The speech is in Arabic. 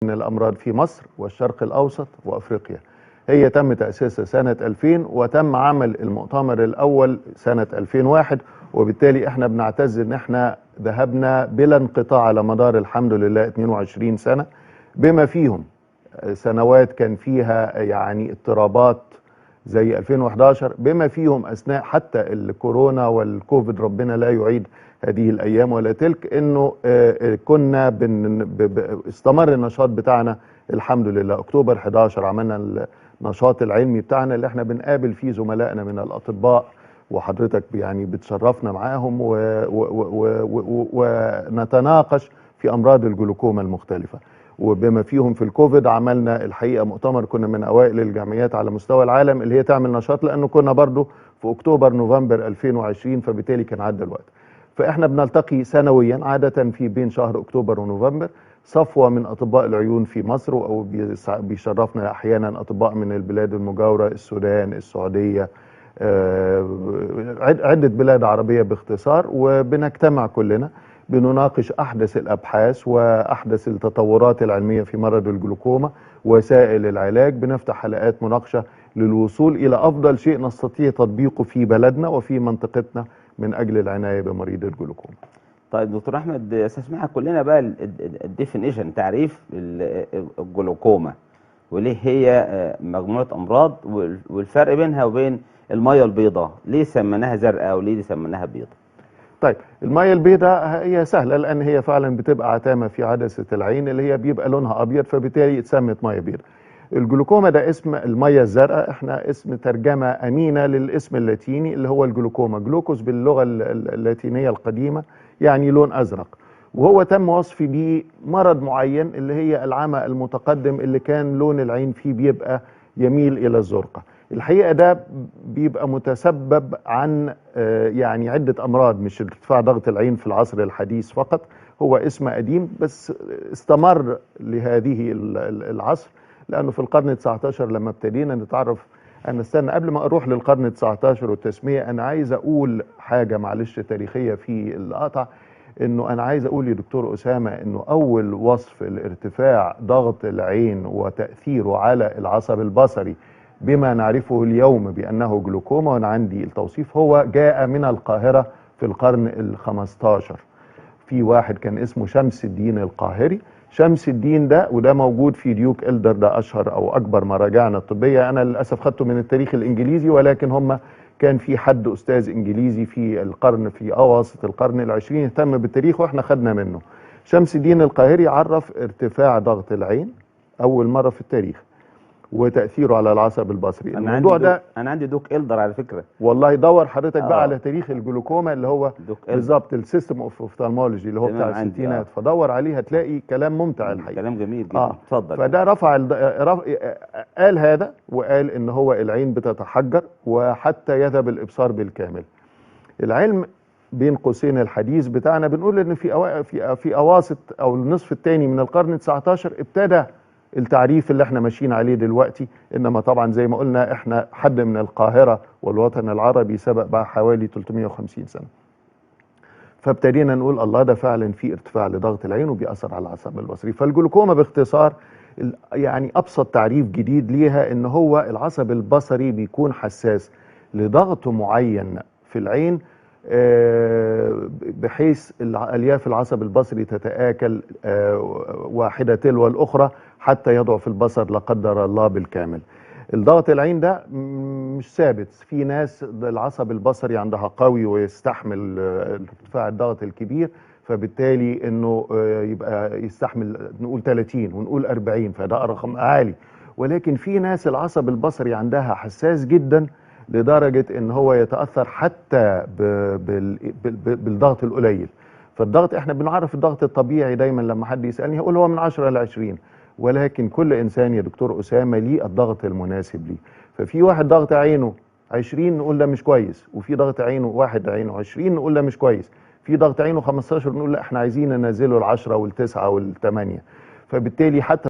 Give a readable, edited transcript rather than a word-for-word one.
من الأمراض في مصر والشرق الأوسط وأفريقيا. هي تم تأسيسها سنة 2000 وتم عمل المؤتمر الأول سنة 2001، وبالتالي احنا بنعتز ان احنا ذهبنا بلا انقطاع على مدار الحمد لله 22 سنة، بما فيهم سنوات كان فيها يعني اضطرابات زي 2011، بما فيهم أثناء حتى الكورونا والكوفيد، ربنا لا يعيد هذه الأيام ولا تلك، إنه كنا استمر النشاط بتاعنا الحمد لله. أكتوبر 11 عملنا النشاط العلمي بتاعنا اللي احنا بنقابل فيه زملائنا من الأطباء، وحضرتك يعني بتشرفنا معاهم ونتناقش في أمراض الجلوكوما المختلفة. وبما فيهم في الكوفيد عملنا الحقيقة مؤتمر، كنا من أوائل الجمعيات على مستوى العالم اللي هي تعمل نشاط، لأنه كنا برضو في أكتوبر نوفمبر 2020، فبالتالي كان عدى الوقت. فإحنا بنلتقي سنويا عادة في بين شهر أكتوبر ونوفمبر صفوة من أطباء العيون في مصر، أو بيشرفنا أحيانا أطباء من البلاد المجاورة، السودان، السعودية، عدة بلاد عربية باختصار، وبنجتمع كلنا بنناقش أحدث الأبحاث وأحدث التطورات العلمية في مرض الجلوكوما، وسائل العلاج. بنفتح حلقات مناقشة للوصول إلى أفضل شيء نستطيع تطبيقه في بلدنا وفي منطقتنا من أجل العناية بمريض الجلوكوما. طيب دكتور أحمد، استسمحك كلنا بقى الديفينيشن، تعريف الجلوكوما، وليه هي مجموعة أمراض، والفرق بينها وبين المية البيضاء، ليه سميناها زرقاء وليه سميناها بيضاء؟ طيب المية البيضاء هي سهلة، لأن هي فعلا بتبقى عتامة في عدسة العين اللي هي بيبقى لونها أبيض، فبالتالي اتسمت مية بيضاء. الجلوكوما ده اسم المية الزرقاء، احنا اسم ترجمة أمينة للاسم اللاتيني اللي هو الجلوكوما. جلوكوس باللغة اللاتينية القديمة يعني لون أزرق، وهو تم وصفي بيه مرض معين اللي هي العمى المتقدم، اللي كان لون العين فيه بيبقى يميل إلى الزرقة. الحقيقة ده بيبقى متسبب عن يعني عدة أمراض، مش ارتفاع ضغط العين في العصر الحديث فقط، هو اسم قديم بس استمر لهذه العصر، لأنه في القرن 19 لما ابتدينا نتعرف. أنا استنى قبل ما أروح للقرن 19 والتسمية، أنا عايز أقول حاجة معلش تاريخية في القطع، إنه أنا عايز أقول لدكتور أسامة إنه أول وصف لارتفاع ضغط العين وتأثيره على العصب البصري بما نعرفه اليوم بأنه جلوكوما، وأنا عندي التوصيف، هو جاء من القاهرة في القرن ال15. في واحد كان اسمه شمس الدين القاهري. شمس الدين ده، وده موجود في ديوك إلدر، ده أشهر أو أكبر مراجعنا الطبية. أنا للأسف خدته من التاريخ الإنجليزي، ولكن هم كان في حد أستاذ إنجليزي في أواسط القرن العشرين يهتم بالتاريخ، وإحنا خدنا منه. شمس الدين القاهري عرف ارتفاع ضغط العين أول مرة في التاريخ وتأثيره على العصب البصري. الموضوع ده أنا عندي دوك إلدر على فكرة. والله دور حضرتك بقى على تاريخ الجلوكوما اللي هو بالظبط السيستم اوف اوفثالمولوجي اللي هو بتاع الستينات، فدور عليه هتلاقي كلام ممتع الحقيقة. كلام جميل جدا. اتفضل. فده قال هذا، وقال ان هو العين بتتحجر وحتى يذهب الابصار بالكامل. العلم بين قوسين الحديث بتاعنا بنقول ان في اواسط او النصف الثاني من القرن 19 ابتدى التعريف اللي احنا ماشيين عليه دلوقتي. انما طبعا زي ما قلنا احنا حد من القاهرة والوطن العربي سبق بقى حوالي 350 سنة، فابتدينا نقول الله ده فعلا في ارتفاع لضغط العين وبيأثر على العصب البصري. فالجلوكوما باختصار يعني ابسط تعريف جديد ليها ان هو العصب البصري بيكون حساس لضغط معين في العين، بحيث الالياف العصب البصري تتآكل واحدة تلو الأخرى حتى يضعف البصر لا قدر الله بالكامل. الضغط العين ده مش ثابت، في ناس العصب البصري عندها قوي ويستحمل ارتفاع الضغط الكبير، فبالتالي انه يبقى يستحمل نقول 30 ونقول 40، فده رقم عالي. ولكن في ناس العصب البصري عندها حساس جدا لدرجة ان هو يتأثر حتى بالضغط القليل. فالضغط احنا بنعرف الضغط الطبيعي دايما لما حد يسألني هقول هو من 10 ل 20، ولكن كل انسان يا دكتور أسامة ليه الضغط المناسب ليه. ففي واحد ضغط عينه 20 نقول ده مش كويس، وفي ضغط عينه واحد عينه 20 نقول ده مش كويس، في ضغط عينه 15 نقول لا احنا عايزين ننزله ال10 وال9 وال8. فبالتالي حتى